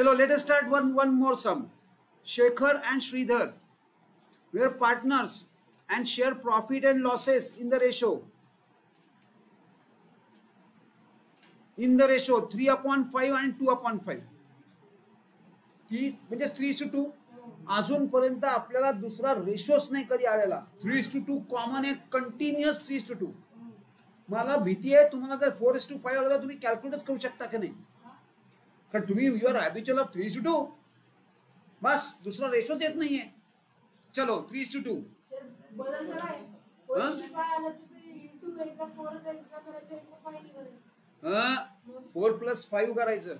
चलो let us start one more sum. Shekhar and Sridhar were partners and share profit and losses in the ratio 3/5 and 2/5. म्हणजे 3:2. अजूनपर्यंत आपल्याला दुसरा रेशोच नाही कधी आलेला. 3:2 कॉमन आहे, कंटिन्युअस 3:2. मला भीती आहे तुम्हाला जर 4:5 आला तर तुम्ही कॅल्क्युलेट करू शकता की नाही, कारण तुम्ही यू आर हॅबिच्युअल ऑफ 3:2. बस दुसरा रेशोच येत नाहीये. चलो 3:2. 4 + 5 करायचं,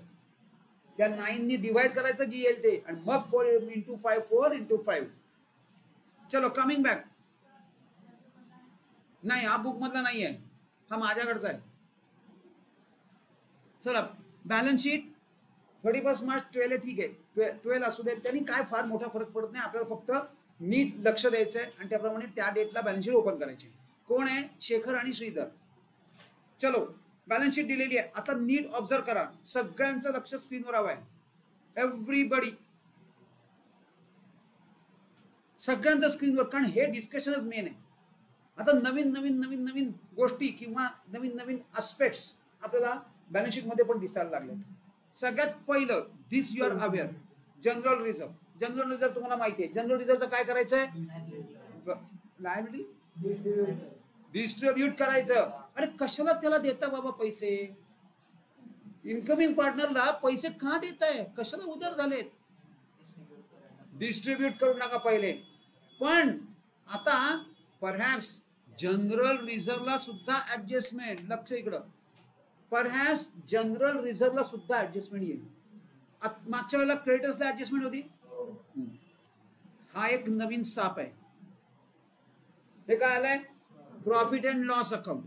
त्या 9 नी डिवाइड करायचं जी येईल ते, आणि मग 4 × 5 4 × 5. चलो कमिंग बॅक. नाही हा बुक मधला नाही आहे, हा माझ्याकडचा आहे. चला बॅलन्स शीट 31 मार्च 12 ठीक आहे, 12 असू दे, त्यांनी काय फार मोठा फरक पडत नाही. आपल्याला फक्त नीट लक्ष द्यायचं आहे आणि त्याप्रमाणे त्या डेटला बॅलन्स शीट ओपन करायची. कोण आहे? शेखर आणि श्रीधर. चलो बॅलन्स शीट दिलेली आहे. आता नीट ऑब्झर्व करा, सगळ्यांचं लक्ष स्क्रीनवर हवं आहे. एव्हरीबडी, सगळ्यांचं स्क्रीनवर, कारण हे डिस्कशनच मेन आहे. आता नवीन नवीन नवीन नवीन गोष्टी किंवा नवीन नवीन एस्पेक्ट्स आपल्याला बॅलन्स शीट मध्ये पण दिसायला लागले. सगळ्यात पहिलं, this you are aware, general reserve. General reserve तुम्हाला माहिती आहे. जनरल रिझर्वचं काय करायचं आहे? लायबिलिटी डिस्ट्रीब्यूट करायचं. अरे कशाला त्याला देता बाबा पैसे? इनकमिंग पार्टनरला पैसे का देताय? कशाला उधार झालेत? डिस्ट्रीब्यूट करू नका पहिले. पण आता परहॅप्स जनरल रिझर्वला सुद्धा ऍडजस्टमेंट, लक्ष इकडं, परहॅप्स जनरल रिझर्वला सुद्धा ऍडजस्टमेंट येईल. मागच्या वेळेला क्रेडिटर्सला ऍडजस्टमेंट होती. हा एक नवीन साप आहे. हे काय आलंय? Profit and loss account.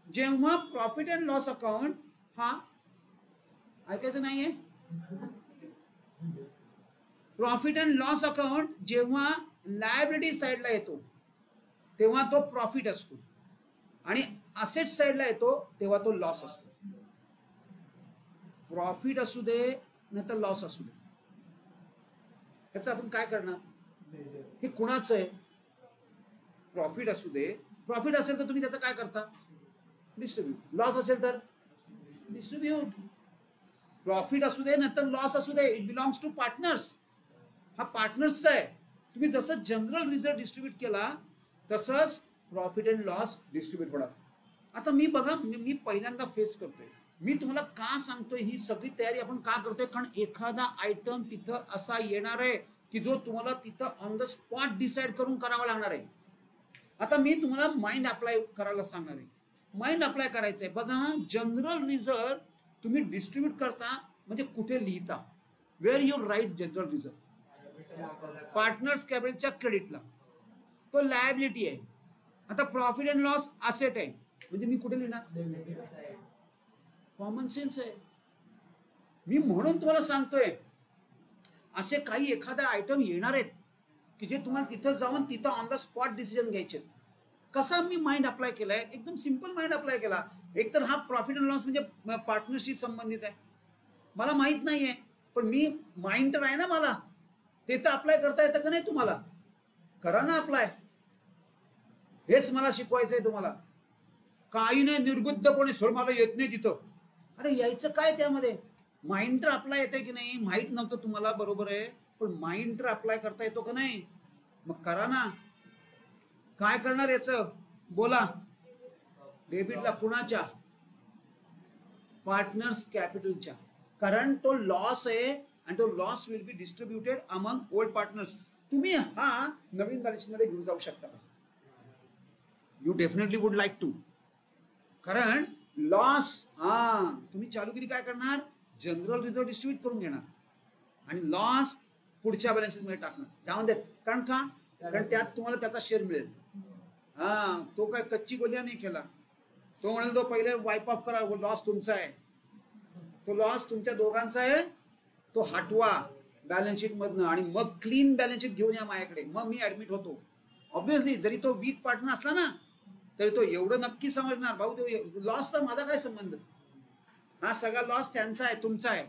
जेव्हा प्रॉफिट अँड लॉस अकाउंट, हा ऐकायचं नाहीये, प्रॉफिट अँड लॉस अकाउंट जेव्हा लायबिलिटी साइडला येतो तेव्हा तो प्रॉफिट असतो, आणि असेट साइडला येतो तेव्हा तो लॉस असतो. प्रॉफिट असू दे नाही तर लॉस असू दे, त्याचं आपण काय करणार? हे कुणाचं आहे? प्रॉफिट असू दे, प्रॉफिट असेल तर तुम्ही त्याचं काय करता? डिस्ट्रीब्यूट. लॉस असेल तर डिस्ट्रीब्यूट. प्रॉफिट असू दे नाही तर लॉस असू दे, इट बिलॉंग्स टू पार्टनर्स. हा पार्टनर्सचा आहे. तुम्ही जसं जनरल रिझर्व डिस्ट्रीब्यूट केला तसंच प्रॉफिट अँड लॉस डिस्ट्रीब्यूट होणार. आता मी बघा, मी पहिल्यांदा फेस करतोय. मी तुम्हाला का सांगतोय ही सगळी तयारी आपण का करतोय? कारण एखादा आयटम तिथं असा येणार आहे की जो तुम्हाला तिथं ऑन द स्पॉट डिसाइड करून करावा लागणार आहे. आता मी तुम्हाला माइंड अप्लाय करायला सांगणार आहे. माइंड अप्लाय करायचं आहे. बघा, जनरल रिझर्व तुम्ही डिस्ट्रीब्यूट करता म्हणजे कुठे लिहिता? Where you write general reserve? Partners कॅपिटलच्या क्रेडिटला. तो लायबिलिटी आहे. आता प्रॉफिट अँड लॉस असेट आहे म्हणजे मी कुठे लिहिणार? कॉमन सेन्स आहे. मी म्हणून तुम्हाला सांगतोय, असे काही एखादा आयटम येणार आहेत की जे तुम्हाला तिथं जाऊन तिथं ऑन द स्पॉट डिसिजन घ्यायचे. कसा मी माइंड अप्लाय केलाय? एकदम सिंपल माइंड अप्लाय केला. एकतर हा प्रॉफिट अँड लॉस म्हणजे पार्टनरशी संबंधित आहे, मला माहित नाहीये, पण मी माइंड तर आहे ना मला, ते तर अप्लाय करता येतं का नाही तुम्हाला? करा ना अप्लाय. हेच मला शिकवायचंय तुम्हाला. काही नाही निर्बुद्धपणे सोड मला येत नाही तिथं. अरे यायचं काय त्यामध्ये? माइंड तर अप्लाय येते की नाही? माहित नव्हतं तुम्हाला, बरोबर आहे, पण माइंड तर अप्लाय करता येतो का नाही? मग करा ना. काय करणार याचं? बोला. डेबिटला कुणाच्या? पार्टनर्स कॅपिटलच्या. कारण तो लॉस आहे आणि तो loss will be distributed among old partners. तुम्ही हा नवीन बॅलन्स मध्ये घेऊन जाऊ शकता का? You definitely would like to. कारण लॉस तुम्ही चालू किती काय करणार? जनरल रिझर्व डिस्ट्रीब्यूट करून घेणार आणि लॉस पुढच्या बॅलन्स शीट मध्ये टाकणार. जाऊन देत. कारण का? कारण त्यात तुम्हाला त्याचा शेअर मिळेल. तो काय कच्ची गोल्या नाही केला. तो म्हणाल तो पहिले वाईप ऑफ करा, लॉस तुमचा आहे, तो लॉस तुमच्या दोघांचा आहे, तो हटवा बॅलन्स शीट मधनं आणि मग क्लीन बॅलन्स शीट घेऊन या माझ्याकडे, मग मी ऍडमिट होतो. ऑब्विसली जरी तो वीक पार्टनर असला ना तरी तो एवढं नक्की समजणार, भाऊ तो लॉसचा माझा काय संबंध? हा सगळा लॉस त्यांचा आहे, तुमचा आहे.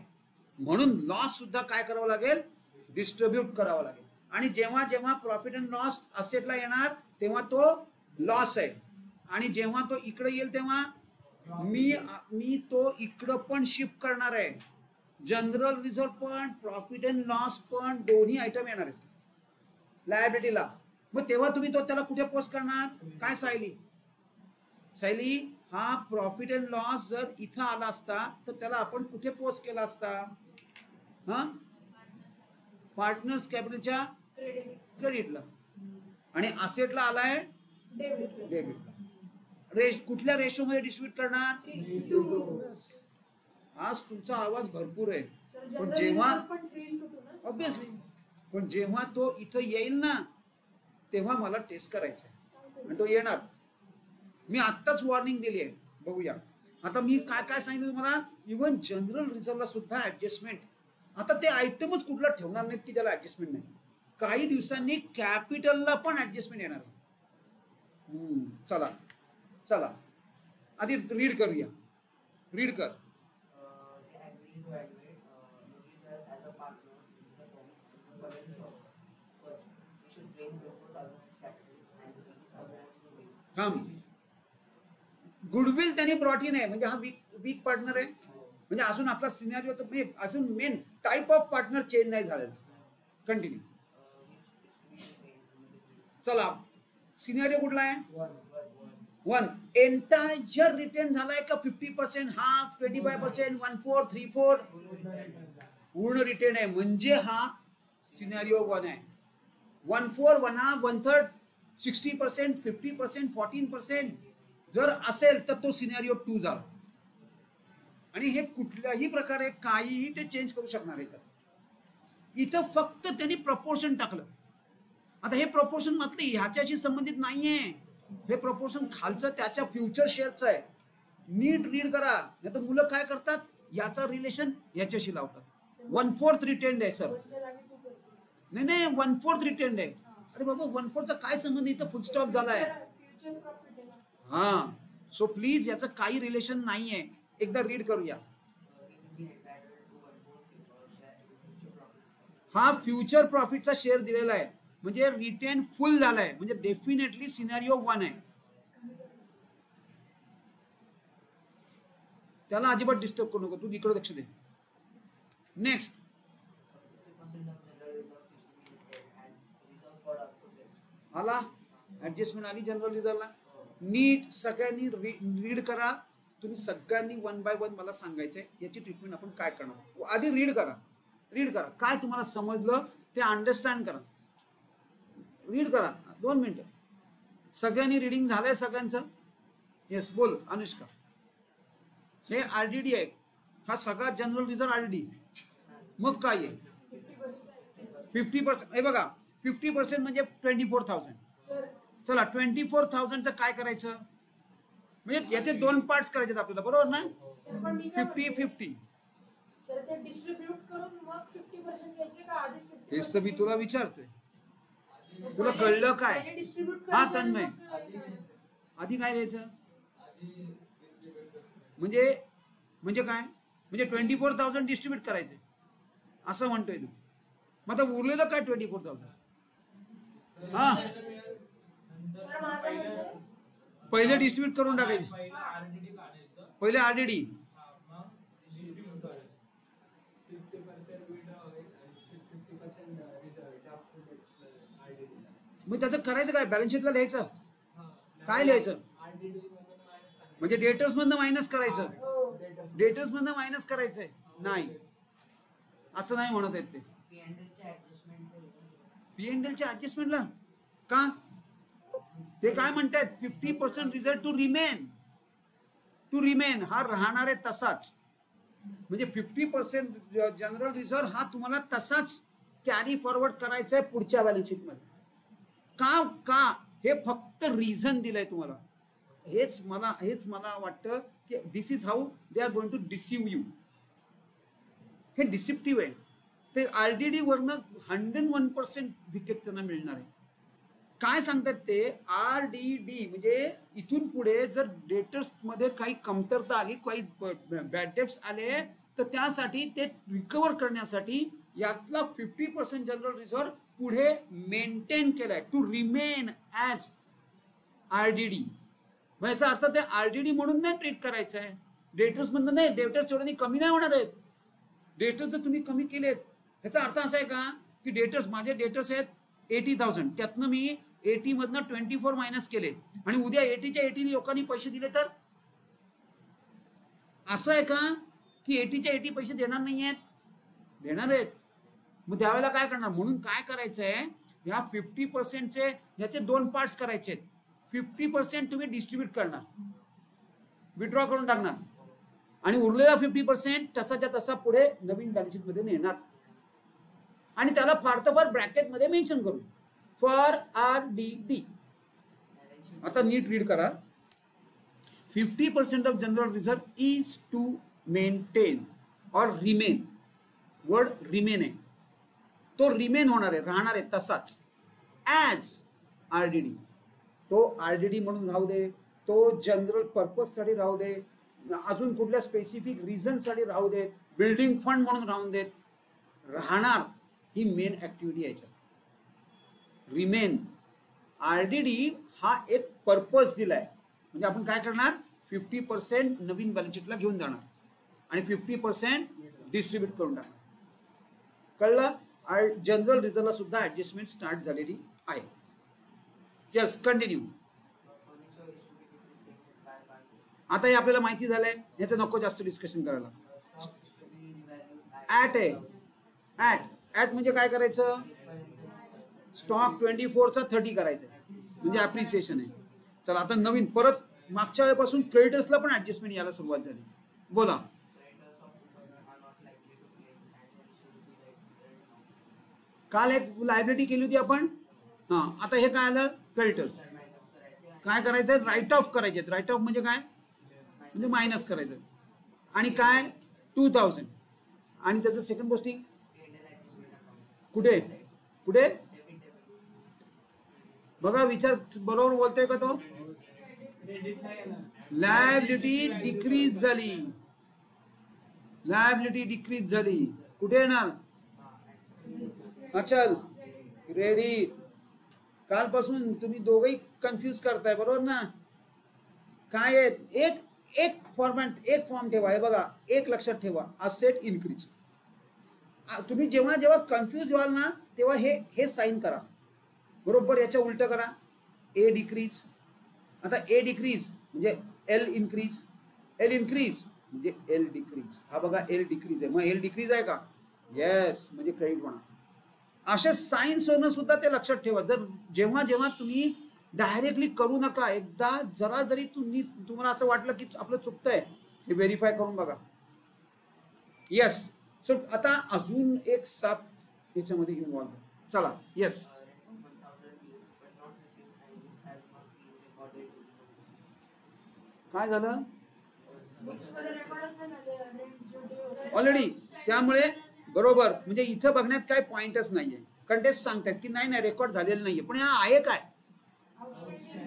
म्हणून लॉस सुद्धा काय करावं लागेल, डिस्ट्रीब्यूट करावं लागेल. आणि जेव्हा जेव्हा प्रॉफिट अँड लॉस असेटला येणार तेव्हा तो लॉस आहे, आणि जेव्हा तो इकडे येईल तेव्हा मी तो इकडं पण शिफ्ट करणार आहे. जनरल रिझर्व पण प्रॉफिट अँड लॉस पण दोन्ही आयटम येणार आहेत लायबिलिटीला. मग तेव्हा तुम्ही तो त्याला कुठे पोस्ट करणार, काय सायली हा प्रॉफिट अँड लॉस जर इथं आला असता तर त्याला आपण कुठे पोस्ट केला असता, हा पार्टनर्स कॅपिटलच्या क्रेडिटला, आणि असेटला आलाय डेबिटला. कुठल्या रेशो मध्ये डिस्ट्रीब्यूट करणार. आज तुमचा आवाज भरपूर आहे, पण जेव्हा ऑब्विसली पण जेव्हा तो इथं येईल ना तेव्हा मला टेस्ट करायचा आहे, आणि तो येणार. मी आत्ताच वॉर्निंग दिली आहे. बघूया आता मी काय काय सांगितलं तुम्हाला. इव्हन जनरल रिझर्वला सुद्धा ऍडजस्टमेंट. आता ते आयटमच कुठला ठेवणार नाहीत की त्याला ऍडजस्टमेंट नाही. काही दिवसांनी कॅपिटलला पण ऍडजस्टमेंट येणार आहे. चला चला आधी रीड करूया. रीड कर. गुडविल त्यांनी ब्रॉट इन आहे, म्हणजे हा वीक पार्टनर आहे. म्हणजे अजून आपला सिनेरिओ तर अजून main type of partner change नाही झालेला. कंटिन्यू. चला सिनेरिओ कुठला आहे, 1. एंटायर रिटर्न झालाय का 50%, हाफ, 25%, 1/4, 3/4 पूर्ण रिटर्न आहे, म्हणजे हा सिनेरिओ 1 आहे. 1/4, 1/2, 1/3, 60%, 50%, 14% जर असेल तर तो सिनेरिओ 2 झाला. आणि हे कुठल्याही प्रकारे काहीही ते चेंज करू शकणार आहे. इथं फक्त त्यांनी प्रपोर्शन टाकलं. आता हे प्रपोर्शन मात्र ह्याच्याशी संबंधित नाहीये. हे प्रपोर्शन खालचं त्याच्या फ्युचर शेअरचं आहे. नीट रीड करा, नाही तर मुलं काय करतात, याचा रिलेशन याच्याशी लावतात. 1/4 रिटेंड आहे सर. नाही 1/4 रिटेंड आहे. अरे बाबा 1/4चा काय संबंध, इथं फुल स्टॉप झालाय. हा सो प्लीज याचं काही रिलेशन नाहीये. एकदा रीड करूया. हा फ्युचर प्रॉफिटचा शेअर दिलेला आहे, म्हणजे रिटेन फुल झालाय, म्हणजे डेफिनेटली सिनेरिओ 1 आहे. त्याला अजिबात डिस्टर्ब करू नको, तू इकडे लक्ष दे. नेक्स्ट. आला ऍडजस्टमेंट आली जनरल रिझर्वला. नीट सगळ्यांनी रीड करा. तुम्ही सगळ्यांनी 1 by 1 मला सांगायचंय याची ट्रीटमेंट आपण काय करणार. आधी रीड करा. काय तुम्हाला समजलं ते अंडरस्टँड करा. रीड करा 2 मिनिटं. सगळ्यांनी रीडिंग झालंय सगळ्यांचं. येस बोल अनुष्का. हे आरडीडी आहे, हा सगळा जनरल रिझर्व आरडीडी. मग काय आहे 50%. हे बघा 50% म्हणजे 24,000. चला 24,000चं काय करायचं, म्हणजे याचे 2 पार्ट्स करायचे आपल्याला, बरोबर ना. 50-50. तेच तर मी तुला विचारतोय. तुला कळलं काय. हा तन्मय, आधी काय घ्यायचं, म्हणजे काय, म्हणजे 24,000 डिस्ट्रीब्यूट करायचे असं म्हणतोय तू. मग आता उरलेलं काय 24,000. हा पहिले डिस्ट्रीब्यूट करून टाकायचे. पहिले आरडीडी. मग त्याचं करायचं काय, बॅलन्स शीटला लिहायचं. काय लिहायचं, म्हणजे डेटर्स मधनं मायनस करायचं. डेटर्स मधनं मायनस करायचंय. नाही असं नाही म्हणत आहेत ते. पीएनएलच्या ऍडजस्टमेंटला का, ते काय म्हणतात 50% रिझल्ट टू रिमेन हा राहणार आहे तसाच. म्हणजे 50% जनरल रिझर्व हा तुम्हाला तसाच कॅरी फॉरवर्ड करायचा आहे पुढच्या बॅलन्स शीट मध्ये. का हे फक्त रिझन दिलंय तुम्हाला. हेच मला वाटतं की this is how they are going to deceive you. हे डिसिप्टिव्ह आहे. ते आरडीडी वरनं 101% विकेट त्यांना मिळणार आहे. काय सांगतात ते, आरडीडी म्हणजे इथून पुढे जर डेटर्स मध्ये काही कमतरता आली, काही बॅड डेट्स आले तर त्यासाठी ते रिकवर करण्यासाठी यातला 50% जनरल रिझर्व्ह पुढे मेंटेन केलाय टू रिमेन ॲज RDD. याचा अर्थ ते RDD म्हणून नाही ट्रीट करायचं आहे, डेटर्स म्हणून नाही. डेटर्स एवढे कमी नाही होणार आहेत. डेटर्स जर तुम्ही कमी केलेत याचा अर्थ असा आहे का की डेटर्स, माझे डेटर्स आहेत 80,000, त्यातनं मी 80 मधनं 24 मायनस केले आणि उद्या 80च्या 80 लोकांनी पैसे दिले तर असं आहे का की 80च्या 80 पैसे देणार नाही आहेत? देणार आहेत. मग त्यावेळेला काय करणार? म्हणून काय करायचं आहे, या 50%चे याचे 2 पार्ट्स करायचे आहेत. 50% तुम्ही डिस्ट्रीब्यूट करणार, विड्रॉ करून टाकणार आणि उरलेला 50% तसाच्या तसा पुढे नवीन बॅलन्स शीट मध्ये नेणार आणि त्याला फार तर फार ब्रॅकेट मध्ये मेन्शन करू फॉर RDD. आता नीट रीड करा. 50% off general reserve is to maintain or remain. Word remain आहे, तो रिमेन होणार आहे, राहणार आहे तसाच ॲज RDD. तो RDD म्हणून राहू दे, तो जनरल पर्पज साठी राहू दे, अजून कुठल्या स्पेसिफिक रिझन साठी राहू देत, बिल्डिंग फंड म्हणून राहून देत, राहणार ही मेन ऍक्टिव्हिटी आहे. रिमेन RDD हा एक पर्पज दिलाय, म्हणजे आपण काय करणार, 50% नवीन बॅलन्स शीटला घेऊन जाणार आणि 50% डिस्ट्रीब्यूट करून टाकणार. कळलं? जनरल रिझर्वला सुद्धा ऍडजस्टमेंट स्टार्ट झालेली आहे. Just continue. आता हे आपल्याला माहिती झालंय, याचं नको जास्त डिस्कशन करायला. ऍट आहे, ऍट म्हणजे काय करायचं, स्टॉक 24चा 30 करायचं म्हणजे ऍप्रिसिएशन आहे. चला आता नवीन परत मागच्या वेळेपासून क्रेडिटर्सला पण ऍडजस्टमेंट यायला सुरुवात झाली. बोला. काल एक लायबिलिटी केली होती आपण, हा आता हे काय आलं, क्रेडिटर्स. काय करायचं, राईट ऑफ करायचे. राईट ऑफ म्हणजे काय, म्हणजे मायनस करायचं आणि काय 2000 आणि त्याचं सेकंड पोस्टिंग कुठे कुठे बघा, विचार बरोबर बोलतोय का तो. लायबिलिटी डिक्रीज झाली, लायबिलिटी डिक्रीज झाली, कुठे येणार, अचल क्रेडिट. कालपासून तुम्ही दोघंही कन्फ्यूज करताय बरोबर ना. काय आहे, एक फॉर्मॅट, एक फॉर्म ठेवा. हे बघा, एक लक्षात ठेवा, असेट इन्क्रीज. तुम्ही जेव्हा जेव्हा कन्फ्यूज व्हाल ना तेव्हा हे साइन करा, बरोबर याच्या उलट करा. ए डिक्रीज, आता ए डिक्रीज म्हणजे एल इन्क्रीज, एल इन्क्रीज म्हणजे एल डिक्रीज. हा बघा एल डिक्रीज आहे, मग एल डिक्रीज आहे का, येस म्हणजे क्रेडिट म्हणा. अशा सायन्स वरनं सुद्धा ते लक्षात ठेवा. जर जेव्हा जेव्हा तुम्ही डायरेक्टली करू नका, एकदा जरा जरी तुम्हाला असं वाटलं की आपलं चुकतंय, हे व्हेरीफाय करून बघा. येस. सो आता अजून एक साप याच्यामध्ये इन्व्हॉल्व. चला येस. काय झालं ऑलरेडी, त्यामुळे बरोबर म्हणजे इथं बघण्यात काय पॉइंटच नाहीये. कंटेस्ट सांगतात की नाही नाही रेकॉर्ड झालेलं नाहीये, पण हा आहे काय,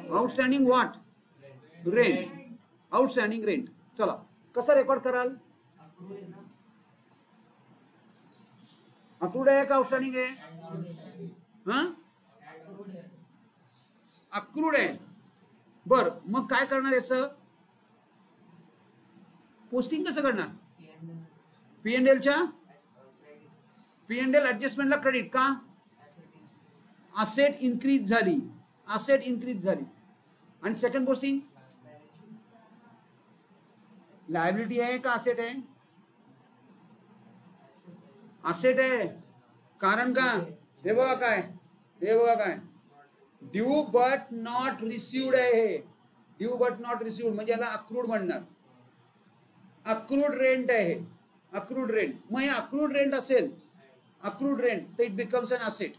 outstanding what, rent, outstanding rent. चला कसं रेकॉर्ड कराल, अक्रूड आहे का आउटस्टँडिंग आहे, हा अक्रूड आहे. बर मग काय करणार, याचं पोस्टिंग कसं करणार, P&Lच्या P&L ऍडजस्टमेंटला क्रेडिट का, असेट इन्क्रीज झाली, असेट इन्क्रीज झाली. आणि सेकंड पोस्टिंग लायबिलिटी आहे का असेट आहे, असेट आहे. कारण का, हे बघा काय, हे बघा काय, ड्यू बट नॉट रिसिव्ड आहे. हे ड्यू बट नॉट रिसिव्ड म्हणजे याला अक्रूड म्हणणार. अक्रूड रेंट आहे, अक्रूड रेंट. मग हे अक्रूड रेंट असेल, अक्रूड रेंट तर it becomes an asset.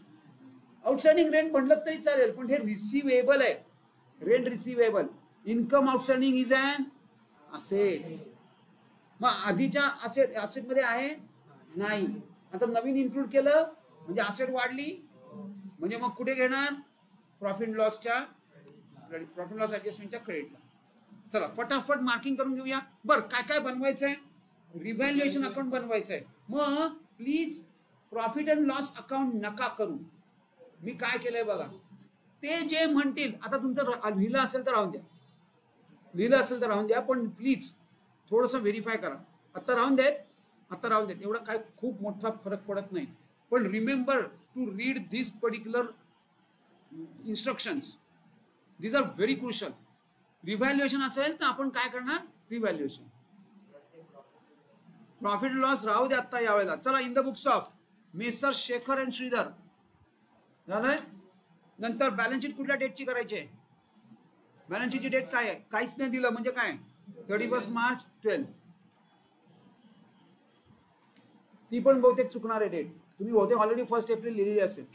Outstanding rent म्हटलं तरी चालेल, पण हे रिसिवेबल आहे, rent receivable. Income outstanding is an asset. मग आधीच्या असेट मध्ये आहे नाही, आता नवीन इन्क्लूड केलं म्हणजे असेट वाढली, म्हणजे मग कुठे घेणार, प्रॉफिट लॉसच्या क्रेडिट, प्रॉफिट लॉस ऍडजस्टमेंटच्या क्रेडिटला. चला फटाफट मार्किंग करून घेऊया. बरं काय काय बनवायचंय, रिव्हॅल्युएशन अकाउंट बनवायचं आहे. मग please profit and loss account नका करू. मी काय केलंय बघा, ते जे म्हणतील, आता तुमचं लिहिलं असेल तर राहून द्या, लिहिलं असेल तर राहून द्या, पण प्लीज थोडंसं व्हेरीफाय करा. आता राहून देत, एवढा काय खूप मोठा फरक पडत नाही. पण remember to read this particular instructions, these are very crucial. Revaluation असेल तर आपण काय करणार, रिव्हॅल्युएशन. प्रॉफिट लॉस राहू दे आता यावेळेला. चला, in the books of messrs Shekhar and Shridhar झालंय. नंतर बॅलन्स शीट कुठल्या डेटची करायची आहे? बॅलन्स शीटची डेट काय आहे? काहीच नाही दिलं म्हणजे काय, 31 मार्च 12. ती पण बहुतेक चुकणार आहे डेट. तुम्ही बहुतेक ऑलरेडी 1 एप्रिल लिहिलेली असेल.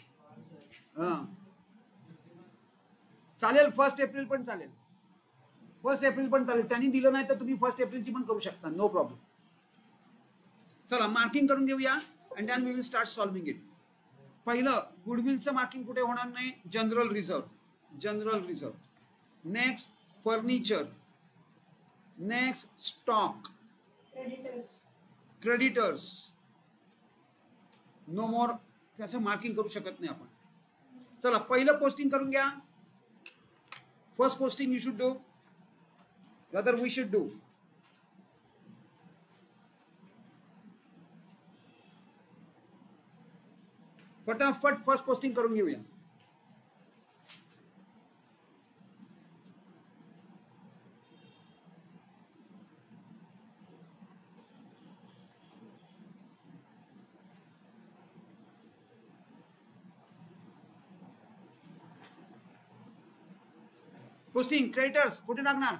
चालेल, 1 एप्रिल पण चालेल, 1 एप्रिल पण चालेल. त्यांनी दिलं नाही तर तुम्ही 1 एप्रिलची पण करू शकता, नो प्रॉब्लेम. चला, मार्किंग करून घेऊया and then we will start solving it. पहिलं, गुडविलचं मार्किंग कुठे होणार नाही? General reserve. Next furniture. Next stock. Creditors. No more, त्याचं मार्किंग करू शकत नाही आपण. चला, पहिलं पोस्टिंग करून घ्या. First posting you should do, rather we should do. फटाफट फर्स्ट पोस्टिंग करून घेऊया. पोस्टिंग क्रेडिटर्स कुठे टाकणार?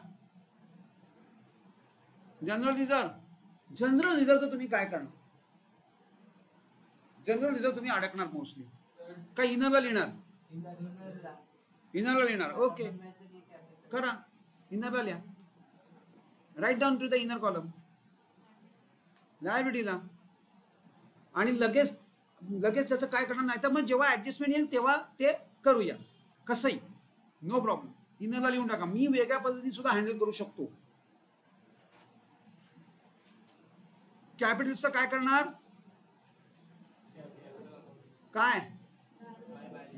जनरल रिझर्व तुम्ही काय करणार? जनरल रिझर्व तुम्ही अडकणार मोस्टली. काय इनरला लिहिणार? इनरला लिहिणार. ओके, करा, इनरला लिहा. Write down to the inner column लायबिलिटीला. आणि लगेच त्याचं काय करणार नाही तर मग जेव्हा ऍडजस्टमेंट येईल तेव्हा ते करूया, कसंही नो प्रॉब्लेम. इनरला लिहून टाका. मी वेगळ्या पद्धतीने सुद्धा हँडल करू शकतो. कॅपिटल्सचं काय करणार? काय?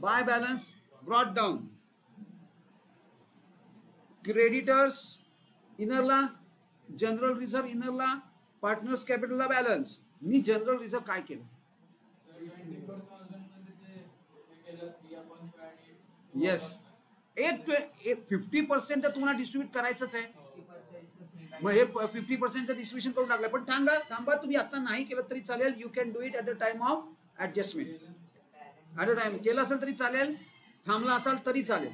By balance brought down. Creditors इनरला, जनरल रिझर्व इनरला, पार्टनर्स कॅपिटलला बॅलन्स. मी जनरल रिझर्व काय केलं? येस, 50% तर तुम्हाला डिस्ट्रीब्यूट करायचंच आहे. मग हे 50%चं डिस्ट्रीब्युशन करून टाकलं. पण थांबा, तुम्ही आता नाही केलं तरी चालेल. You can do it at the time of adjustment. At a time केलं असेल तरी चालेल, थांबला असाल तरी चालेल.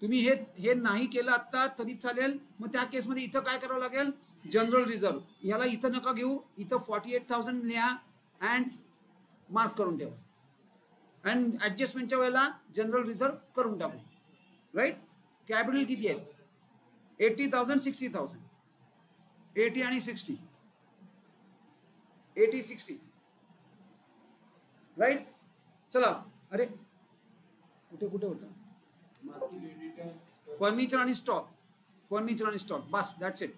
तुम्ही हे नाही केलं आता तरी चालेल. मग त्या केसमध्ये इथं काय करावं लागेल? General reserve. याला इथं नका घेऊ, इथं 48,000 लिहा अँड मार्क करून ठेवा. अँड ऍडजस्टमेंटच्या वेळेला जनरल रिझर्व करून टाकू. राईट. कॅपिटल किती आहेत? 80,000, 60,000. 80 आणि 60. 80, 60. राईट. चला, अरे कुठे होता? फर्निचर आणि stock. Bus, that's it.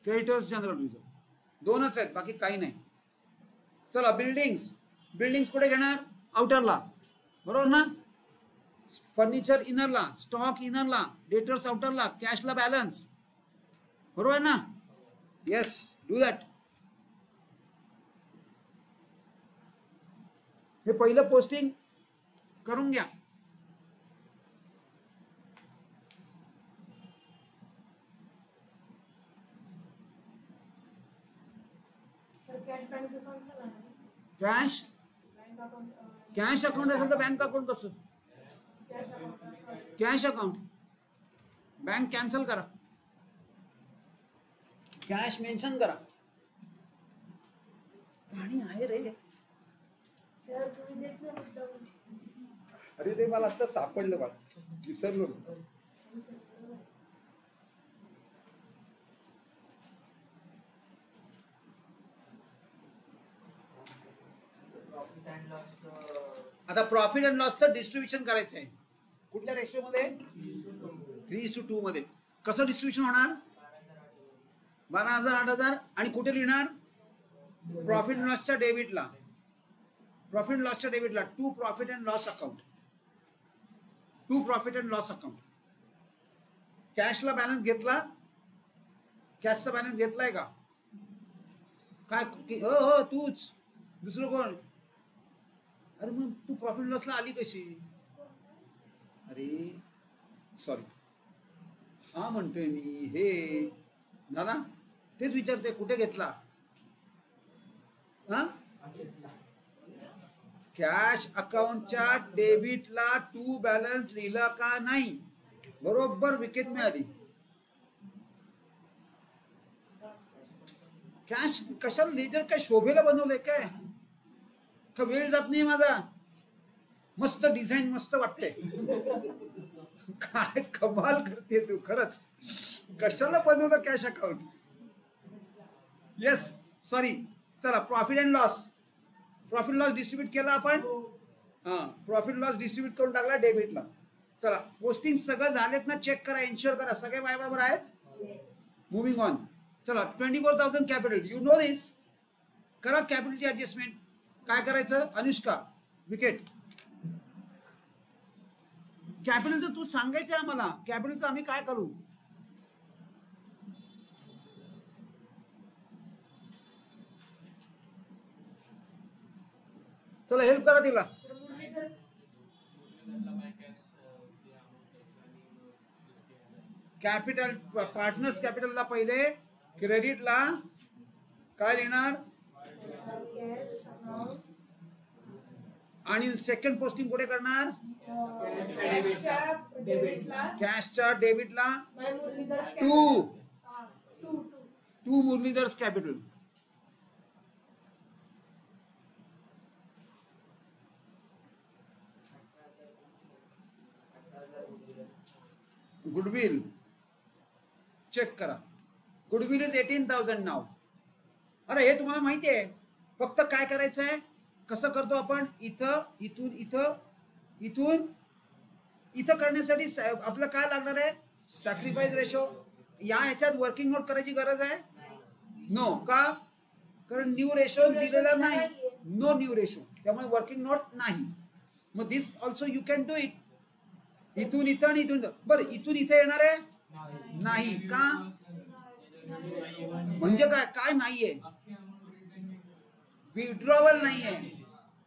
Creditors, general reserve दोनच आहेत, बाकी काही नाही. चला, बिल्डिंग्स कुठे घेणार? आउटरला, बरोबर ना? फर्निचर इनरला, स्टॉक इनरला, डेटर्स आउटरला, कॅशला बॅलन्स, बरोबर ना? Yes, do that. हे पहिलं पोस्टिंग करून घ्या. कॅश अकाउंट असेल तर बँक अकाउंट कसं? Cash account. बँक कॅन्सल करा, कॅश मेन्शन करा. पाणी आहे रे. अरे ते मला आता सापडलं, बघ विसरलो. आता प्रॉफिट अँड लॉसचं डिस्ट्रीब्युशन करायचं आहे. कुठल्या रेशो मध्ये? 3:2 मध्ये. कसं डिस्ट्रीब्युशन होणार? 12,000, 8,000. आणि कुठे लिहिणार? प्रॉफिट लॉसच्या डेबिटला, प्रॉफिट लॉसच्या डेबिटला to profit and loss account, to profit and loss account. कॅशला बॅलन्स घेतला, कॅशचा बॅलन्स घेतलाय का काय? हो हो तूच, दुसरं कोण? अरे मग तू प्रॉफिट लॉसला आली कशी? अरे सॉरी, हा म्हणतोय मी हे ना, तेच विचारते कुठे घेतला. हा कॅश अकाउंटच्या डेबिटला टू बॅलन्स लिहिला का नाही? बरोबर विकेट मिळाली. कॅश कशाला लेजर काय शोभेला बनवलंय काय? का वेळ जात नाही माझा? मस्त डिझाईन मस्त वाटते. काय कमाल करते तू खरंच. कशाला बनवलं कॅश अकाउंट? येस सॉरी, चला profit and loss, profit loss distribute केला आपण. हा प्रॉफिट लॉस डिस्ट्रीब्यूट करून टाकला डेबिटला. चला पोस्टिंग सगळं झालेत ना, चेक करा, इन्शुअर करा सगळे बरोबर आहेत. Moving on. चला 24,000 कॅपिटल, यू नो दिस. करा कॅपिटलची ऍडजस्टमेंट. काय करायचं अनुष्का? विकेट. कॅपिटलचं तू सांगायचं आहे आम्हाला, कॅपिटलचं आम्ही काय करू? चला हेल्प करा तिला. कॅपिटल पार्टनर्स कॅपिटलला पहिले क्रेडिटला काय लिहिणार आणि सेकंड पोस्टिंग कुठे करणार? कॅशच्या डेबिटला टू मुरलीधर्स कॅपिटल. गुडविल चेक करा. गुडविल इज 18,000 नाव. अरे हे तुम्हाला माहिती आहे. फक्त काय करायचं आहे, कसं करतो आपण? इथं इथून इथं इथून इथं करण्यासाठी आपलं काय लागणार आहे? Sacrifice ratio. या ह्याच्यात वर्किंग नोट करायची गरज आहे? नो. का? कारण न्यू रेशो दिलेला नाही, नो न्यू रेशो, त्यामुळे वर्किंग नोट नाही. मग this also you can do it. इथून इथं आणि इथून. बरं इथून इथे येणार आहे? नाही. का? म्हणजे काय? काय नाहीये? विड्रॉवल नाहीये,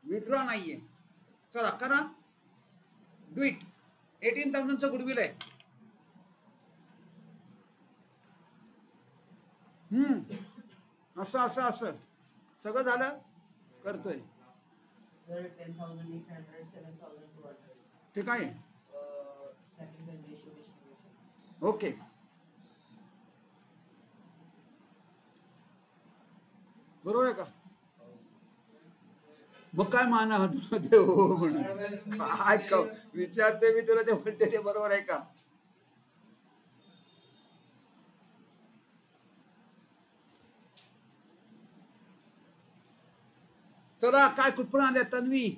विड्रॉ नाहीये. चला करा, डू इट. 18,000चं गुडविल आहे. असं असं असं सगळं झालं. करतोय सर. 10,800 7,200 ठीक आहे. ओके बरोबर आहे का? मग काय माना देव म्हणून काय विचारते मी तुला, ते म्हणते ते बरोबर आहे का? चला काय कुठपर्यंत आल्या तन्वी?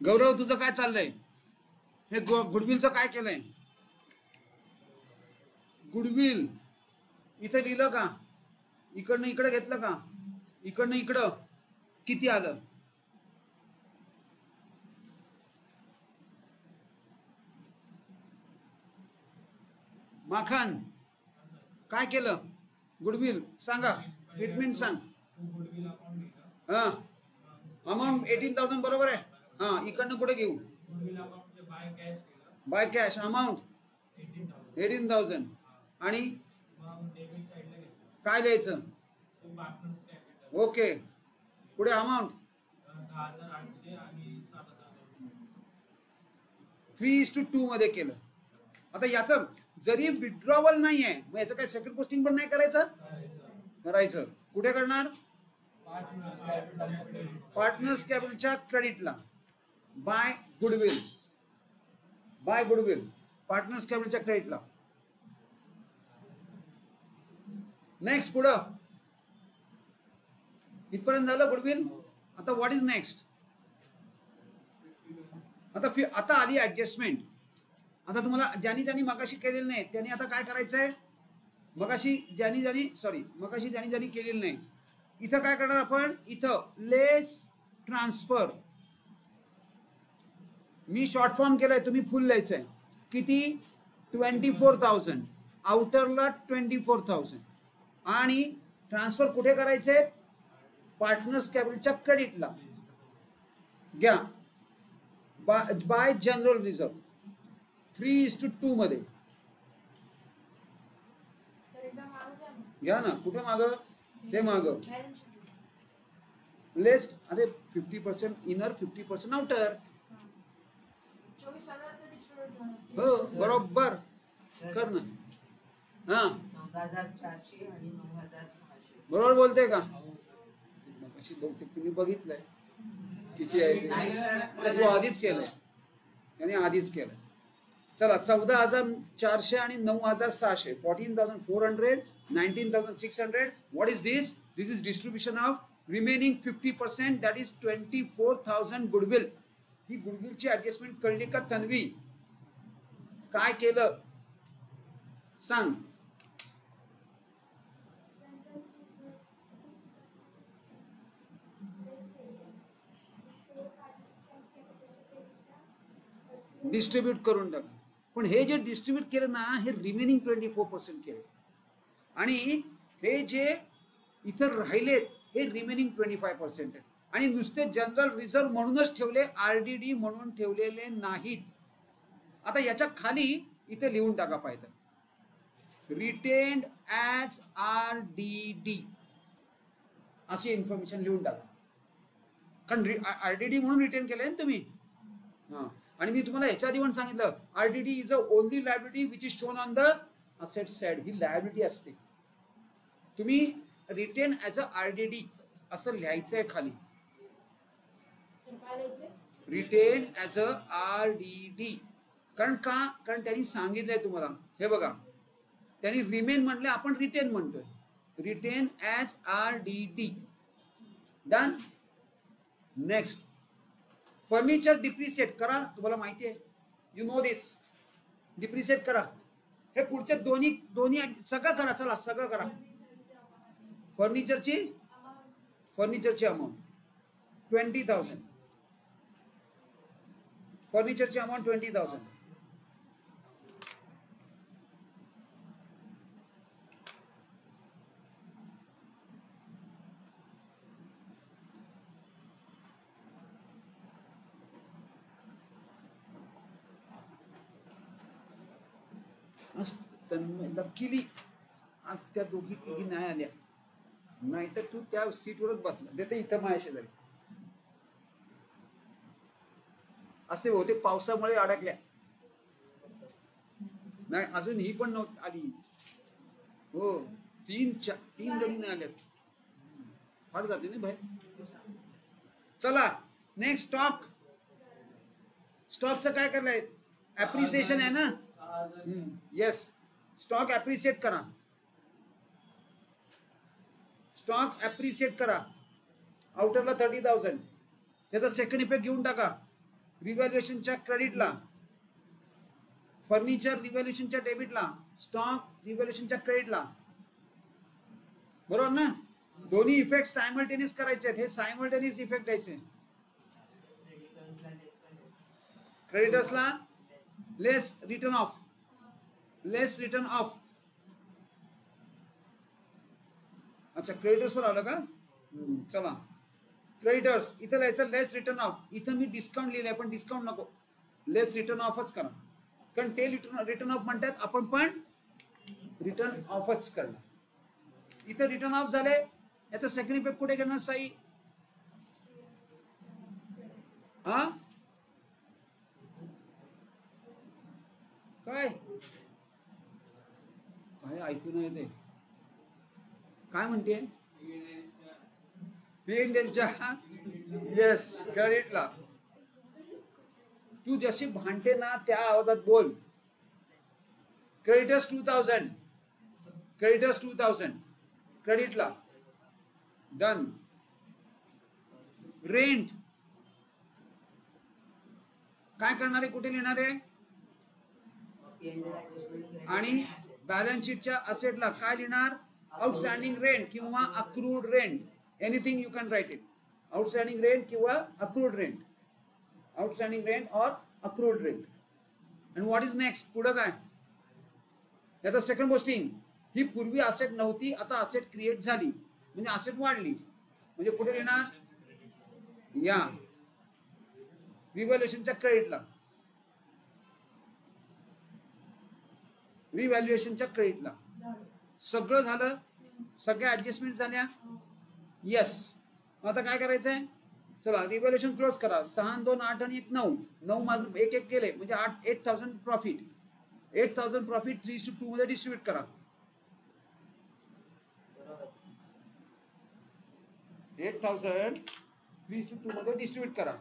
गौरव तुझं काय चाललंय? हे गुडविलचं काय केलंय? गुडविल इथे लिहिलं का? इकडनं इकडे घेतलं का? इकडनं इकडं किती आलं? माखान काय केलं? गुडविल सांगा, ट्रीटमेंट सांग. हा अमाऊंट 18,000 बरोबर आहे. हा इकडनं कुठे घेऊ? बाय कॅश अमाऊंट 18,000 आणि काय लिहायचं? ओके पुढे अमाऊंट 3:2 मध्ये केलं. आता याचं जरी विड्रॉवल नाही आहे, मग याचं काय सेकंड पोस्टिंग पण नाही करायचं? करायचं. कुठे करणार? पार्टनर्स कॅपिटलच्या क्रेडिटला. By goodwill, by goodwill partners कॅपिटलच्या क्रेडिटला. नेक्स्ट पुढं इथपर्यंत झालं गुडविल. आता व्हॉट इज नेक्स्ट? आता आली ऍडजस्टमेंट. आता तुम्हाला ज्यांनी मगाशी केलेलं नाही त्यांनी आता काय करायचंय, मगाशी ज्यांनी केलेलं नाही, इथं काय करणार आपण, इथं लेस ट्रान्सफर, मी शॉर्ट फॉर्म केलाय, तुम्ही फुल लिहायचंय. किती, 24,000, आउटरला 24,000, आणि ट्रान्सफर कुठे करायचे, पार्टनर्स कॅपिटलच्या क्रेडिटला घ्या, बाय जनरल रिझर्व 3:2 मध्ये घ्या ना. कुठे माग, ते माग लेस्ट, अरे 50% इनर 50% आउटर. हो बरोबर कर ना. हा 14,400 आणि 9,600. बरोबर बोलते का, अशी बहुतेक तुम्ही बघितलंय किती आहे ते, तू आधीच केलंय आणि आधीच केलंय. चला 14,400 आणि 9,600, 14,400, 19,600. What is this, this is distribution of remaining 50%, that is 24,000 goodwill. ही गुडविलची ऍडजस्टमेंट कळली का तन्वी, काय केलं सांग. डिस्ट्रीब्यूट करून टाक. पण हे जे डिस्ट्रीब्यूट केलं ना, हे रिमेनिंग 24% केले, आणि हे जे इतर राहिलेत हे रिमेनिंग 25% आहेत, आणि नुसते जनरल रिझर्व म्हणूनच ठेवले, आरडीडी म्हणून ठेवलेले नाहीत. आता याच्या खाली इथे लिहून टाका पाहिजे, रिटेन्ड ॲज आरडीडी अशी इन्फॉर्मेशन लिहून टाका, कारण आरडीडी म्हणून रिटेन केलंय ना तुम्ही. हां, आणि मी तुम्हाला ह्याच्या आधी पण सांगितलं, RDD is a only liability which is shown on the asset side. He liability असते, तुम्ही रिटेन ॲज अ आरडीडी असं लिहायचं आहे खाली, रिटेन ॲज अ आरडीडी. कारण का, कारण त्यांनी सांगितलंय तुम्हाला, हे बघा त्यांनी रिमेन म्हटले, आपण रिटेन म्हणतोय, retain as RDD. Done. Next, furniture depreciate करा, तुम्हाला माहिती आहे, यू नो दिस, डिप्रिशिएट करा. हे पुढचे दोन्ही सगळं करा, चला सगळं करा. फर्निचरची अमाऊंट 20,000, फर्निचरची अमाऊंट 20,000. लकीली आज त्या दोघी तिघी नाही आल्या, नाहीतर तू त्या सीटवरच बसला. देते इथं माझ्या शेजारी असते, बहुतेक पावसामुळे अडकल्या नाही, अजून ही पण नव्हती आली. हो, तीन जणी नाही आल्यात, फार जाते ना बाहेर. चला नेक्स्ट, स्टॉकचं काय करलंय, ऍप्रिसिएशन आहे ना. येस, स्टॉक ऍप्रिशिएट करा, स्टॉक ऍप्रिशिएट करा. आउटरला 30,000, त्याचा सेकंड इफेक्ट घेऊन टाका, रिव्हॅल्युएशनच्या क्रेडिटला, फर्निचर रिव्हॅल्युएशनच्या डेबिटला, स्टॉक रिव्हॅल्युएशनच्या क्रेडिटला. बरोबर ना, दोन्ही इफेक्ट सायमल्टेनियस करायचे आहेत, हे सायमल्टेनियस इफेक्ट द्यायचे. क्रेडिटर्सला लेस रिटर्न ऑफ, अच्छा क्रेडिटर्सवर आलं का. चला क्रेडिटर्स इथं लिहायचं लेस रिटर्न ऑफ. इथं मी डिस्काउंट लिहिलंय, पण डिस्काउंट नको, लेस रिटर्न ऑफच करा, कारण ते रिटर्न ऑफ म्हणतात, आपण पण रिटर्न ऑफच करणार. इथं रिटर्न ऑफ झाले, याचा सेकंड इफेक्ट कुठे घेणार साई. हा काय काय ऐकू नाही येते, काय म्हणते, पीएनएलच्या येस क्रेडिटला. तू जशी भांडते ना त्या आवाजात बोल. क्रेडिटर्स 2,000, क्रेडिटला. डन. रेंट काय करणार आहे, कुठे लिहिणार आहे, आणि बॅलन्स शीटच्या असेटला काय लिहिणार? आउटस्टँडिंग रेंट किंवा accrued rent, anything you can write it. Outstanding rent किंवा अक्रूड रेंट, आउटस्टँडिंग रेंट और अक्रूड रेंट. आणि व्हॉट इज नेक्स्ट? पुढं काय? याचा सेकंड पोस्टिंग. ही पूर्वी असेट नव्हती, आता असेट क्रिएट झाली म्हणजे असेट वाढली, म्हणजे कुठे लिहिणार? या रिव्हॅल्युएशनच्या क्रेडिटला, रिव्हॅल्युएशनच्या क्रेडिटला. सगळं झालं, सगळ्या ऍडजस्टमेंट झाल्या. येस. आता काय करायचंय? चला रिव्हॅल्युएशन क्लोज करा. 6, 2, 8 आणि 1, 9. 9 माझं एक एक केले म्हणजे 8,000 प्रॉफिट. 8,000 प्रॉफिट 3:2 मध्ये डिस्ट्रीब्यूट करा. 8,000 3:2 मध्ये डिस्ट्रीब्यूट करा.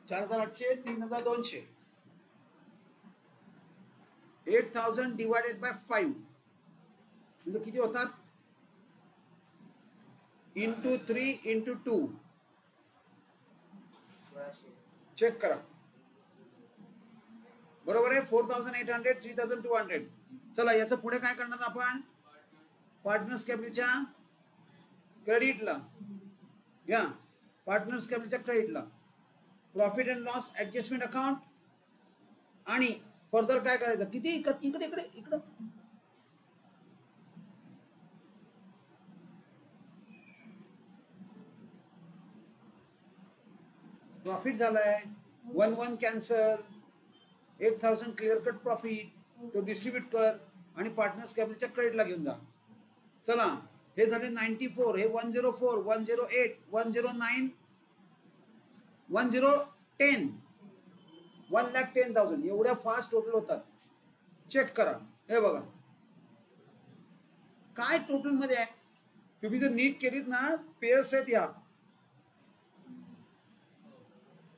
4,800, 3,200. 8,000 डिवायडेड बाय 5 म्हणजे किती होतात? Into 3 into 2. चेक करा. बरोबर आहे. 4,800, 3,200. चला याचं पुढे काय करणार आपण? पार्टनर्स कॅपिटलच्या क्रेडिटला घ्या. पार्टनर्स कॅपिटलच्या क्रेडिटला profit and loss adjustment account. आणि फर्दर काय करायचं? किती? इकडे इकडे इकडे. प्रॉफिट झालाय 1 कॅन्सल. 8,000 क्लिअर कट प्रॉफिट तो डिस्ट्रीब्यूट कर आणि पार्टनर्स कॅपिटलच्या क्रेडिटला घेऊन जा. चला हे झाले 94. हे 104, 108, 109, 1010, 1,10,000. एवढ्या फास्ट टोटल होतात. चेक करा. हे बघा काय टोटल मध्ये आहे. तुम्ही जर नीट केलीत ना, पेअर्स आहेत या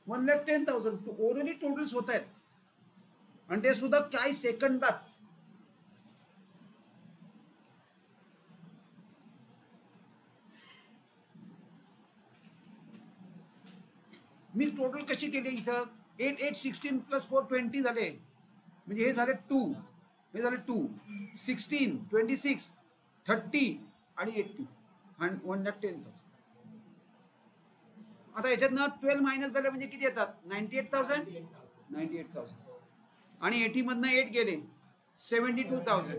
1,10,000 ओरली टोटल्स होत आहेत आणि ते सुद्धा काही सेकंदात. मी टोटल कशी केली इथं? 8, 8, 16 प्लस 4 20 झाले म्हणजे हे झाले 2, हे झाले 2, 16, 26, 30 आणि 80 आणि 1,10,000. आता याच्यातनं 12 मायनस झाले म्हणजे किती येतात? 98,000. 98,000 आणि 80 मधनं 8 गेले 72,000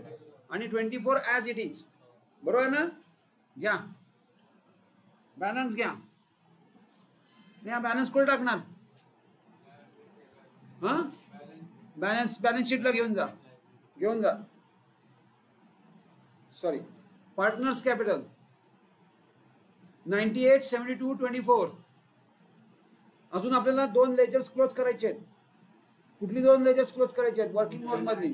आणि 24 ॲज इट इज. बरोबर ना? घ्या बॅलन्स घ्या. या बॅलन्स कुठे टाकणार? हा बॅलन्स शीटला घेऊन जा. Sorry partners capital 98, 72, 24. अजून आपल्याला 2 लेजर्स क्लोज करायचे आहेत. कुठली 2 लेजर्स क्लोज करायचे आहेत? वर्किंग नोट मधली.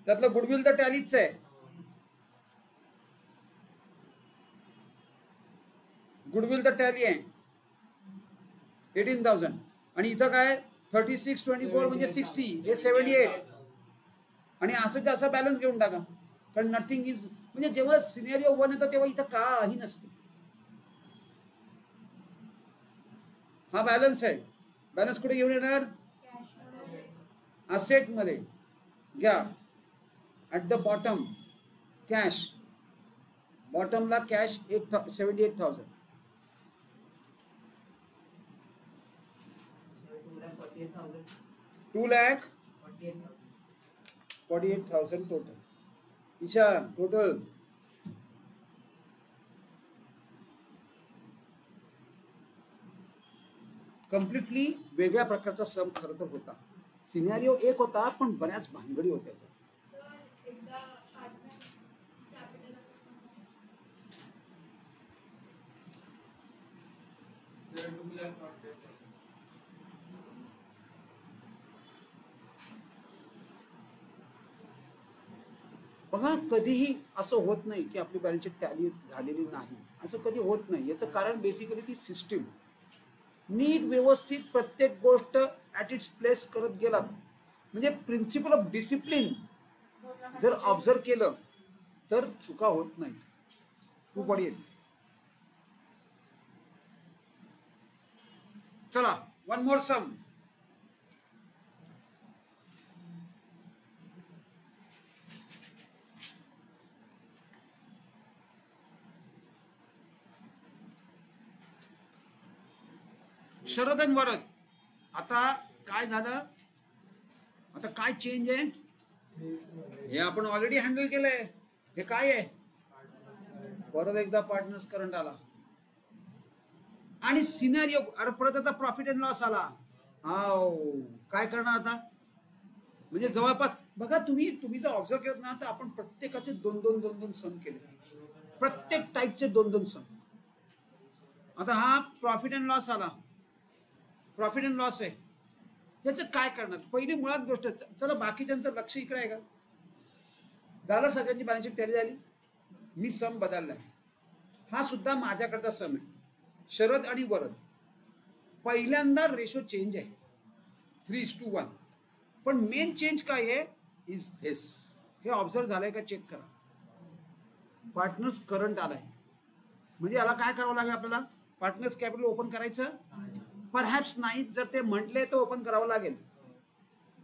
त्यातलं गुडविल तर टॅलीच आहे. गुडविल तर टॅली आहे 18,000 आणि इथं काय 36, 24 म्हणजे 60. हे 78 आणि असं जास्त बॅलन्स घेऊन टाका. कारण नथिंग इज म्हणजे जेव्हा सिनेरिओ 1 येतं तेव्हा इथं काही नसते. हा बॅलन्स आहे. बॅलन्स कुठे घेऊन येणार? असेट मध्ये घ्या. At the bottom cash. बॉटमला cash 78,000. 2,48,000 total. Ishaan total completely वेगळ्या प्रकारचा सम खरं तर होता. सिनेरिओ एक होता पण बऱ्याच भानगडी होत्या. बघा कधीही असं होत नाही की आपली बॅलन्स शीट टॅली झालेली नाही. असं कधी होत नाही. याचं कारण बेसिकली ती सिस्टीम नीट व्यवस्थित प्रत्येक गोष्ट ॲट इट्स प्लेस करत गेला म्हणजे प्रिन्सिपल ऑफ डिसिप्लिन जर ऑब्झर्व केलं तर चुका होत नाही. 248 चला वन मोर सम. शरद आणि वरद. आता काय झालं, आता काय चेंज आहे हे आपण ऑलरेडी हँडल केलंय. हे काय आहे, परत एकदा पार्टनर्स करंट आला आणि सिनारिओ. अरे परत आता प्रॉफिट अँड लॉस आला. काय करणार आता, म्हणजे जवळपास बघा तुम्ही जर ऑब्झर्व केलं ना तर आपण प्रत्येकाचे दोन दोन सम केले, प्रत्येक टाईपचे दोन सम. आता हा प्रॉफिट अँड लॉस आला, प्रॉफिट अँड लॉस आहे. याचं काय करणार, पहिली मुळात गोष्ट. चला बाकी त्यांचं लक्ष इकडे आहे का, झालं सगळ्यांची बॅलन्स शीट तयारी झाली, मी सम बदललाय. हा सुद्धा माझ्याकडचा सम आहे, शरद आणि वरद. पहिल्यांदा रेशो चेंज आहे 3:1, पण मेन चेंज काय आहे इज धिस. हे ऑब्झर्व झालंय का चेक करा. पार्टनर्स करंट आलाय, म्हणजे याला काय करावं लागेल आपल्याला, पार्टनर्स कॅपिटल ओपन करायचं. परहॅप्स नाही, जर ते म्हटले तर ओपन करावं लागेल,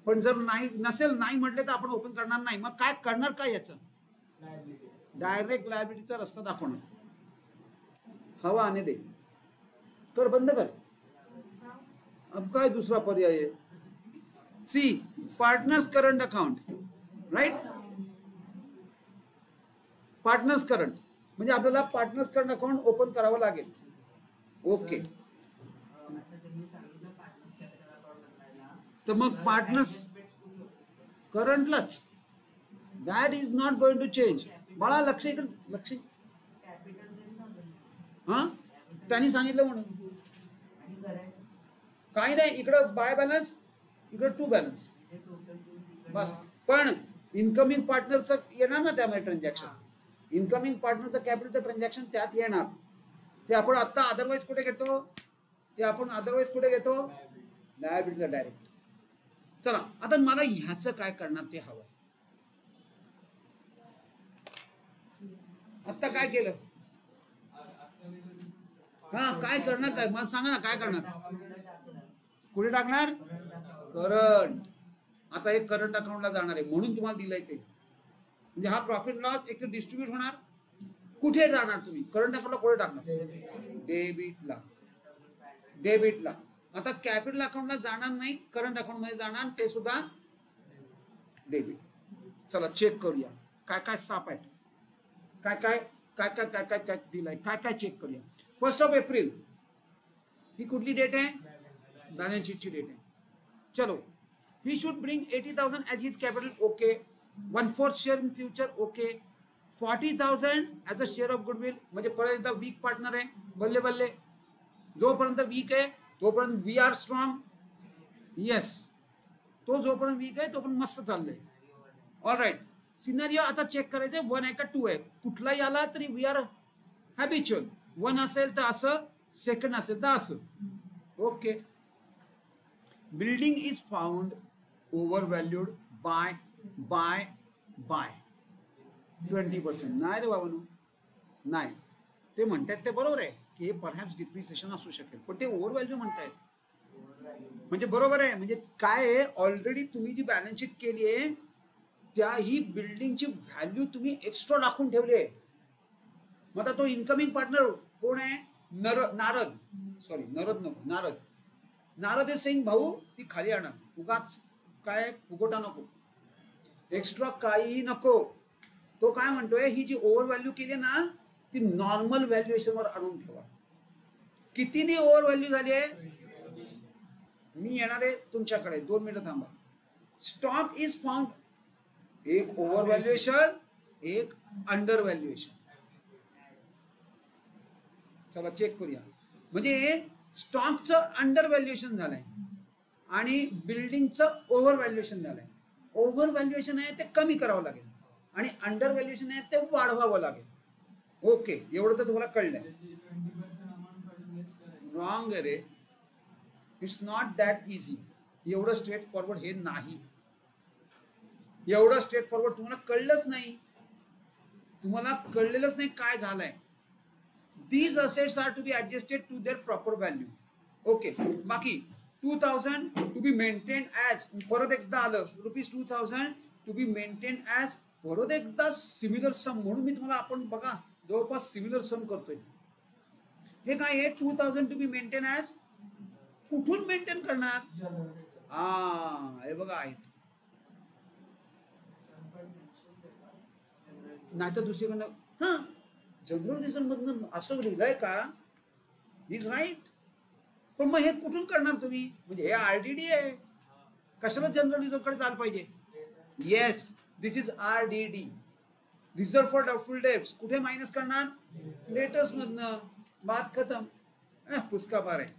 पण जर नाही नसेल नाही म्हटले तर आपण ओपन करणार नाही. मग काय करणार, काय याचं डायरेक्ट लायबिलिटीचा रस्ता दाखवणार. हवा आने दे, कर बंद कर. अब काय दुसरा पर्याय आहे. See partners current account, right. Partners current म्हणजे आपल्याला पार्टनर्स करंट अकाउंट ओपन करावं लागेल. ओके, तर मग पार्टनर्स करंटलाच, that is not going to change. बाळा लक्ष इकडे, लक्ष. हा त्यांनी सांगितलं म्हणून काही नाही. इकडं बाय बॅलन्स, इकडं टू बॅलन्स बस. पण इनकमिंग पार्टनरचं येणार ना त्यामध्ये ट्रान्झॅक्शन, इनकमिंग पार्टनरचं कॅपिटलचं ट्रान्झॅक्शन त्यात येणार. ते आपण आता अदरवाईज कुठे घेतो, लायबिलिटीला डायरेक्ट. चला आता मला ह्याचं काय करणार ते हवं. आता काय केलं, हा काय करणार, काय मला सांगा ना, काय करणार, कुठे टाकणार, करंट. आता हे करंट अकाउंटला जाणार आहे म्हणून तुम्हाला दिलंय ते. म्हणजे हा प्रॉफिट लॉस एक डिस्ट्रीब्यूट होणार. कुठे जाणार तुम्ही, करंट अकाउंटला कुठे टाकणार, डेबिटला. आता कॅपिटल अकाउंटला जाणार नाही, करंट अकाउंट मध्ये जाणार, ते सुद्धा डेबिट. चला चेक करूया काय काय साप आहे, काय काय काय काय काय काय काय दिलंय, काय काय चेक करूया. 1 एप्रिल ही कुठली डेट आहे, बॅलन्स शीटची डेट आहे. चलो, he should bring 80,000 as his capital. Okay. 1/4 share in future. Okay. 40,000 as a share of goodwill. म्हणजे परत एकदा वीक पार्टनर आहे, बल्ले बल्ले. जोपर्यंत वीक आहे तोपर्यंत वी आर स्ट्रॉंग. येस, तो जोपर्यंत वीक आहे तोपर्यंत मस्त चाललंय. All right. सिनारिओ आता चेक करायचंय, 1 आहे का 2 आहे. कुठलाही आला तरी वी आर हॅबिच्युअल. 1 असेल तर असं, सेकंड असेल तर असं. Okay. Building is found over valued by 20%. नाही रे बाबा, नाही. ते म्हणतात ते बरोबर आहे की हे परहॅप्स डिप्रिसिएशन असू शकेल, पण ते ओव्हर व्हॅल्यू म्हणतायत. म्हणजे बरोबर आहे. म्हणजे काय आहे, ऑलरेडी तुम्ही जी बॅलन्स शीट केली आहे त्या ही बिल्डिंगची व्हॅल्यू तुम्ही एक्स्ट्रा दाखवून ठेवली आहे. मग आता तो इन्कमिंग पार्टनर कोण आहे, नारद आहे. सिंग भाऊ ती खाली आणा, उगाच काय फुगोटा नको, एक्स्ट्रा काही नको. तो काय म्हणतोय, ही जी ओव्हर व्हॅल्यू केली ना ती नॉर्मल व्हॅल्युएशन वर आणून ठेवा. कितीने ओव्हर व्हॅल्यू झाली आहे, मी येणार आहे तुमच्याकडे, 2 मिनिटं थांबा. स्टॉक इज फाउंड, एक ओव्हर व्हॅल्युएशन, एक अंडर व्हॅल्युएशन. चला चेक करूया. म्हणजे स्टॉकचं अंडर व्हॅल्युएशन झालंय आणि बिल्डिंगचं ओव्हर व्हॅल्युएशन झालंय. ओव्हर व्हॅल्युएशन आहे ते कमी करावं लागेल आणि अंडर व्हॅल्युएशन आहे ते वाढवावं लागेल. ओके, एवढं तर तुम्हाला कळलंय. रॉंग आहे रे, इट्स नॉट दॅट इझी. एवढं स्ट्रेट फॉरवर्ड हे नाही. एवढं स्ट्रेट फॉरवर्ड तुम्हाला कळलंच नाही. तुम्हाला कळलेलंच नाही काय झालंय. These assets are to be adjusted to their proper value. Okay. बाकी 2000 टू बी मेंटेन ॲज, परत एकदा आलं ₹2000 टू बी मेंटेन ॲज, परत एकदा सिमिलर सम. म्हणून मी तुम्हाला, आपण बघा जवळपास सिमिलर सम करतोय. हे काय आहे 2000 टू बी मेंटेन ॲज, कुठून मेंटेन करणार? हे बघा आहेत, नाही तर दुसरीकडनं. हा, जनरल रिझर्व मधनं असं लिहिलंय का? Is right. पण मग हे कुठून करणार तुम्ही? म्हणजे हे आरडीडी आहे, कशाला जनरल रिझर्व कडे जायला पाहिजे? Yes, this is RDD, reserve for doubtful debts. कुठे मायनस करणार? लेटर्स मधनं. बात खतम. पुस्का पार आहे,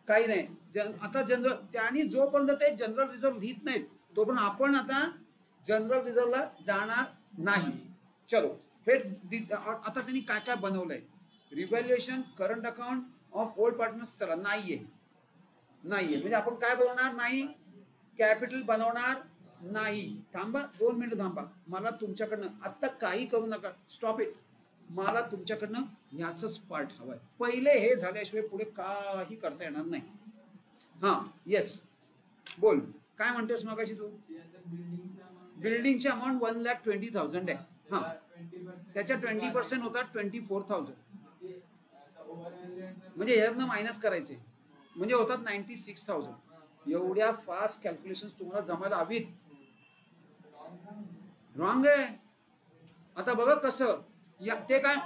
काही नाही. आता जनरल, त्यांनी जोपर्यंत ते जनरल रिझर्व लिहित नाहीत तोपर्यंत आपण आता जनरल रिझर्वला जाणार नाही. चलो, आता त्यांनी काय काय बनवलंय? Revaluation current account of old partners. चला, नाहीये म्हणजे आपण काय बनवणार नाही? कॅपिटल बनवणार नाही. थांबा 2 मिनिटं थांबा, मला तुमच्याकडनं आता काही करू नका, स्टॉप इट. मला तुमच्याकडनं याचंच पार्ट हवाय. पहिले हे झाल्याशिवाय पुढे काही करता येणार नाही. हा, येस, बोल, काय म्हणतेस मगाशी तू? बिल्डिंगची अमाऊंट 1,20,000 आहे. हा, त्याच्या 20% होतात 24,000. म्हणजे यातनं मायनस करायचे, म्हणजे होतात 96,000. एवढ्या फास्ट कॅल्क्युलेशन तुम्हाला जमायला हवीत. रॉंग आहे. आता बघा कसं, ते काय,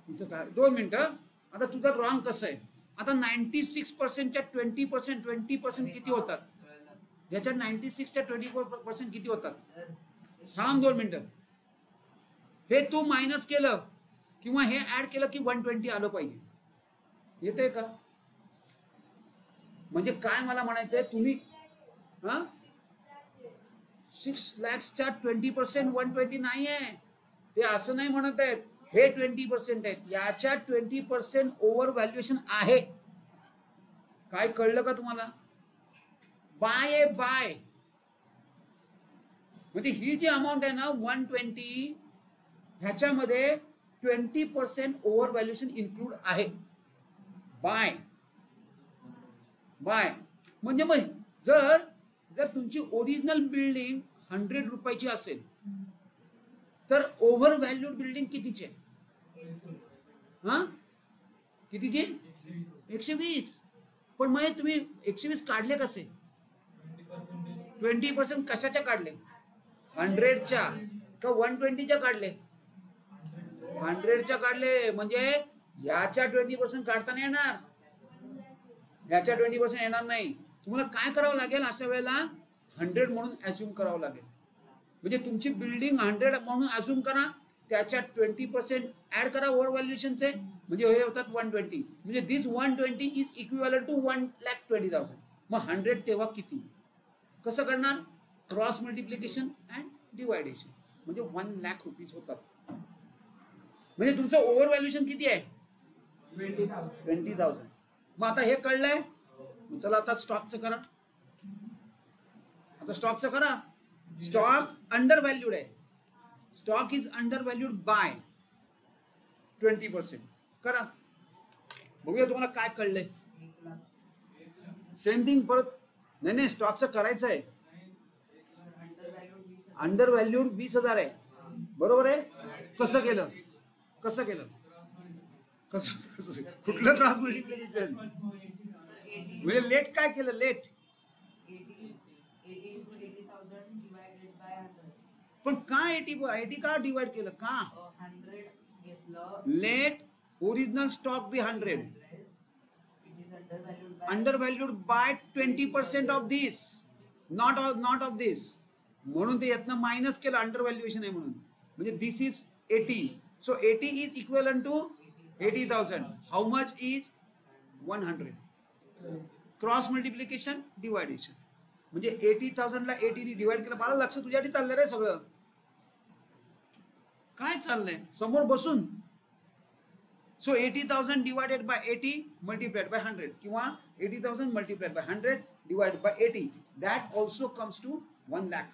तिचं काय, 2 मिनिटं. आता तुझं रॉंग कसं आहे? आता 96%च्या 20% किती होतात? याच्यात 96च्या 24% किती होतात? थांब 2 मिनिटं. हे तू मायनस केलं किंवा हे ऍड केलं की 120 आलं पाहिजे. येते का? म्हणजे काय मला म्हणायचंय, तुम्ही 6 lakhsच्या 20% 120 नाही आहे, ते असं नाही म्हणत आहेत. हे 20% आहेत, याच्या 20% ओव्हर व्हॅल्युएशन आहे. काय कळलं का तुम्हाला? बाय आहे, बाय. म्हणजे ही जी अमाऊंट आहे ना 120, ह्याच्यामध्ये 20% ओव्हर व्हॅल्युएशन इन्क्लूड आहे. बाय म्हणजे मग जर तुमची ओरिजिनल बिल्डिंग 100 रुपयाची असेल तर ओव्हर व्हॅल्यूड बिल्डिंग कितीची आहे? कितीची? 120. पण मग तुम्ही 120 काढले कसे? 20% कशाच्या काढले? 100च्या का 120च्या काढले? 100च्या काढले. म्हणजे याच्या 20% काढता नाही येणार, याच्या 20% येणार नाही. तुम्हाला काय करावं लागेल अशा वेळेला? 100 म्हणून ॲज्युम करावं लागेल. म्हणजे तुमची बिल्डिंग 100 म्हणून ॲज्युम करा, त्याच्या 20% ऍड करा ओव्हर व्हॅल्युएशनचे, म्हणजे हे होतात 120. म्हणजे दिस 120 इज इक्विव्हॅलंट टू 1,20,000. मग 100 तेव्हा किती? कसं करणार? Cross multiplication and deviation. म्हणजे 1 लाख रुपीज होतात. म्हणजे तुमचं ओव्हर व्हॅल्युएशन किती आहे? 20,000. मग आता हे कळलंय. चला आता स्टॉकचं करा. स्टॉक अंडर व्हॅल्यूड आहे. Stock is under valued by 20%. करा, बघूया तुम्हाला काय कळलंय. सेम थिंग परत. नाही, स्टॉकचं करायचं आहे. अंडर व्हॅल्यूड 20,000 आहे, बरोबर आहे. कसं केलं? कुठलं क्रॉस मल्टिप्लिकेशन? म्हणजे लेट काय केलं? लेट पण का 80 का डिवाइड केलं? का? Let original stock be 100 under valued by 20% of this, not of this. म्हणून ते यातनं मायनस केलं, अंडर व्हॅल्युएशन आहे म्हणून. म्हणजे this is 80. So 80 is equivalent to 80,000. How much is 100. Cross multiplication division. म्हणजे 80,000 ला 80 ने डिवाइड केलं. मला लक्ष तुझ्यासाठी चाललंय रे सगळं. काय चाललंय समोर बसून? So 80,000 divided by 80 multiplied by 100 किंवा 80,000 multiplied by 100 divided by 80, that also comes to 1 lakh.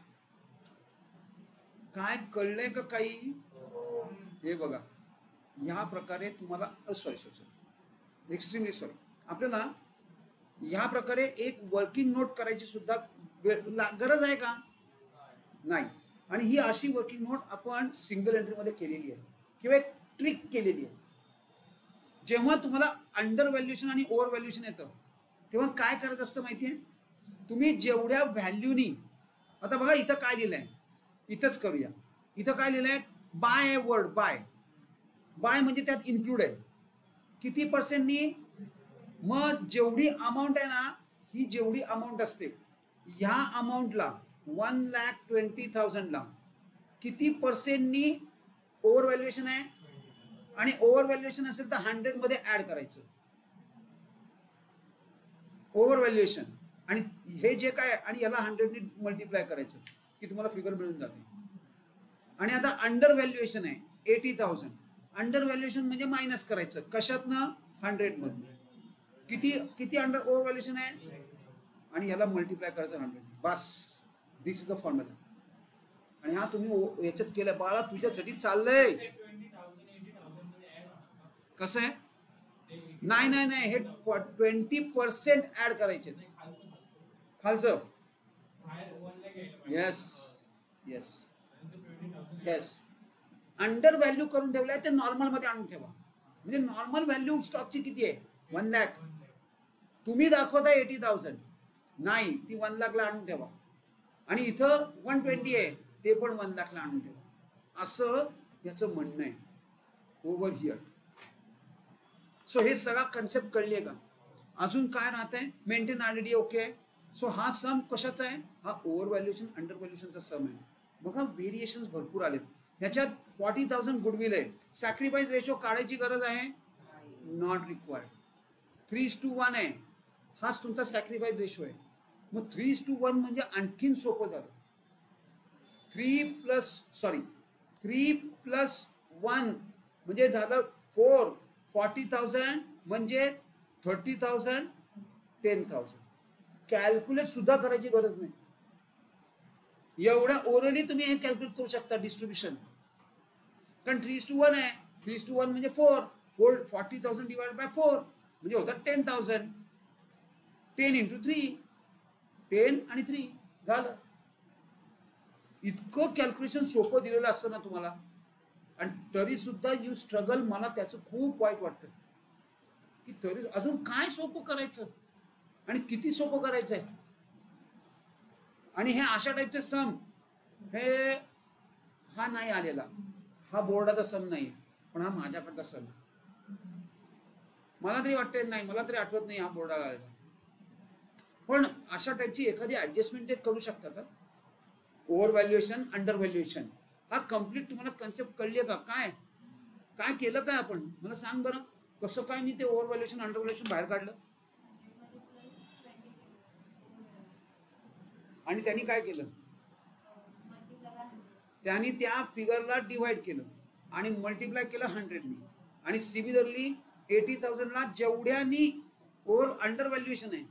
काय कळलंय का काही? हे बघा, ह्या प्रकारे तुम्हाला सॉरी एक्स्ट्रीमली सॉरी, आपल्याला ह्या प्रकारे एक वर्किंग नोट करायची सुद्धा गरज आहे का? नाही. आणि ही अशी वर्किंग नोट आपण सिंगल एंट्रीमध्ये केलेली आहे किंवा एक ट्रिक केलेली आहे. जेव्हा तुम्हाला अंडर व्हॅल्युएशन आणि ओव्हर व्हॅल्युएशन येतं तेव्हा काय करायचं असतं माहिती आहे? तुम्ही जेवढ्या व्हॅल्यूनी, आता बघा इथं काय लिहिलं आहे, इथंच करूया. इथं काय लिहिलं आहे? बाय आहे वर्ड, बाय. बाय म्हणजे त्यात इन्क्लूड आहे किती पर्सेंटनी. मग जेवढी अमाऊंट आहे ना, ही जेवढी अमाऊंट असते ह्या अमाऊंटला 1,20,000ला किती पर्सेंटनी ओव्हर व्हॅल्युएशन आहे. आणि ओव्हर व्हॅल्युएशन असेल तर 100 मध्ये ऍड करायचं ओव्हर व्हॅल्युएशन. आणि हे जे काय, आणि याला 100 ने मल्टिप्लाय करायचं की तुम्हाला फिगर मिळून जाते. आणि आता अंडर व्हॅल्युएशन आहे 80,000. अंडर व्हॅल्युएशन म्हणजे मायनस करायचं कशातनं? 100 मधून. किती किती अंडर ओव्हर व्हॅल्युएशन आहे आणि याला मल्टिप्लाय करायचं 100. बस, दिस इज अ फॉर्म्युला. आणि हा तुम्ही याच्यात केलं बाळा, तुझ्यासाठी चाललंय. कसं आहे? नाही नाही नाही, हे 20% ऍड करायचे खालचं. Yes yes yes. Under value करून ठेवलंय ते नॉर्मल मध्ये आणून ठेवा. म्हणजे नॉर्मल व्हॅल्यू स्टॉकची किती आहे? 1 लाख. तुम्ही दाखवता 80,000, नाही, ती 1 लाखला आणून ठेवा. आणि इथं 120 आहे, ते पण 1 लाखला आणून ठेवा. असं याचं म्हणणं आहे ओव्हर हिअर. सो हे सगळा कन्सेप्ट कळली आहे का? अजून काय राहत आहे? Maintain RDD. ओके. सो हा सम कशाचा आहे? हा ओव्हर व्हॅल्युएशन अंडर व्हॅल्युएशनचा सम आहे. बघा व्हेरिएशन्स भरपूर आलेत. ह्याच्यात 40,000 गुडविल आहे. सॅक्रिफाईस रेशो काढायची गरज आहे? Not required. 3:1 आहे, हाच तुमचा सॅक्रिफाईस रेशो आहे. मग 3:1 म्हणजे आणखीन सोपं झालं. 3 + 1 म्हणजे झालं 4. 40,000 म्हणजे 30,000, 10,000. कॅल्क्युलेट सुद्धा करायची गरज नाही. एवढ्या ओरली तुम्ही हे कॅल्क्युलेट करू शकता डिस्ट्रीब्युशन. कारण 3:1 आहे. 3:1 म्हणजे 4. 40,000 डिवाइड बाय 4 म्हणजे होतात 10,000. 10 × 3, 10 आणि 3 झालं. इतकं कॅल्क्युलेशन सोपं दिलेलं असतं ना तुम्हाला, आणि तरी सुद्धा यू स्ट्रगल. मला त्याचं खूप वाईट वाटतं की तरी अजून काय सोपं करायचं आणि किती सोपं करायचं आहे. आणि हे अशा टाईपचे सम, हे हा नाही आलेला, हा बोर्डाचा सम नाही, पण हा माझ्याकडचा सम. मला तरी वाटते नाही, मला तरी आठवत नाही हा बोर्डाला आलेला. पण अशा टाईपची एखादी ऍडजस्टमेंट ते करू शकतात. ओव्हर व्हॅल्युएशन अंडर व्हॅल्युएशन हा कम्प्लीट तुम्हाला कन्सेप्ट कळली आहे का? काय काय केलं काय आपण? मला सांग बरं, कसं काय मी ते ओव्हर व्हॅल्युएशन अंडर व्हॅल्युएशन बाहेर काढलं. आणि त्यांनी काय केलं? त्यांनी त्या फिगरला डिवाइड केलं आणि मल्टिप्लाय केलं 100 ने. आणि सिमिलरली 80,000ला जेवढ्यानी ओव्हर अंडर व्हॅल्युएशन आहे,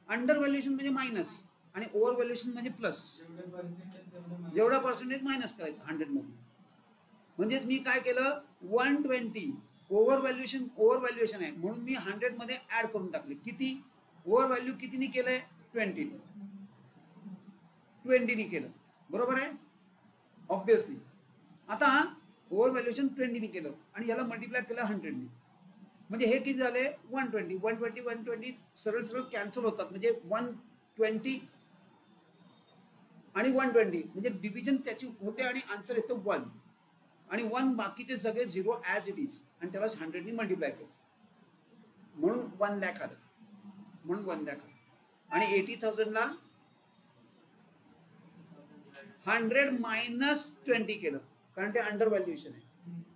अंडर व्हॅल्युएशन म्हणजे मायनस आणि ओव्हर व्हॅल्युएशन म्हणजे प्लस. जेवढा पर्सेंटेज मायनस करायचं 100 मधून. म्हणजेच मी काय केलं? 120 ओव्हर व्हॅल्युएशन आहे म्हणून मी 100 मध्ये ऍड करून टाकले. किती? ओव्हर व्हॅल्यू कितीने केलंय? 20 ने केलं. बरोबर आहे ऑब्विसली. आता ओव्हर व्हॅल्युएशन 20 ने केलं आणि याला मल्टिप्लाय केलं 100 ने. म्हणजे हे किती झाले? 120. 120 सरळ सरळ कॅन्सल होतात. म्हणजे 120 आणि 120 म्हणजे डिव्हिजन त्याची होते आणि आन्सर येतो 1. आणि 1 बाकीचे सगळे 0 ॲज इट इज आणि त्याला 100 ने मल्टिप्लाय केलं म्हणून 1 लाख आलं. म्हणून 1 लाख आलं. आणि 80,000ला 100 मायनस 20 केलं कारण ते अंडर व्हॅल्युएशन आहे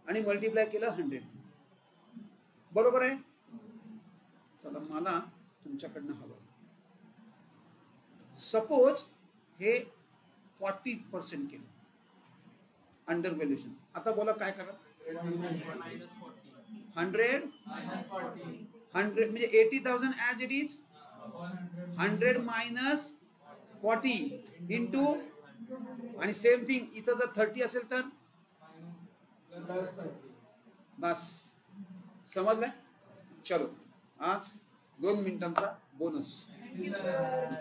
आणि मल्टिप्लाय केलं 100. बरोबर आहे. चला मला तुमच्याकडनं हवं. सपोज हे 40% केलं अंडर व्हॅल्युएशन. आता बोला काय करा? 100 म्हणजे 80,000 as it is 100 minus 40 into, आणि सेम थिंग इथं जर 30 असेल तर बस समजलंय. चलो आज 2 मिनिटांचा बोनस. धन्यवाद.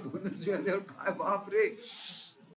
बोनस काय बाप रे.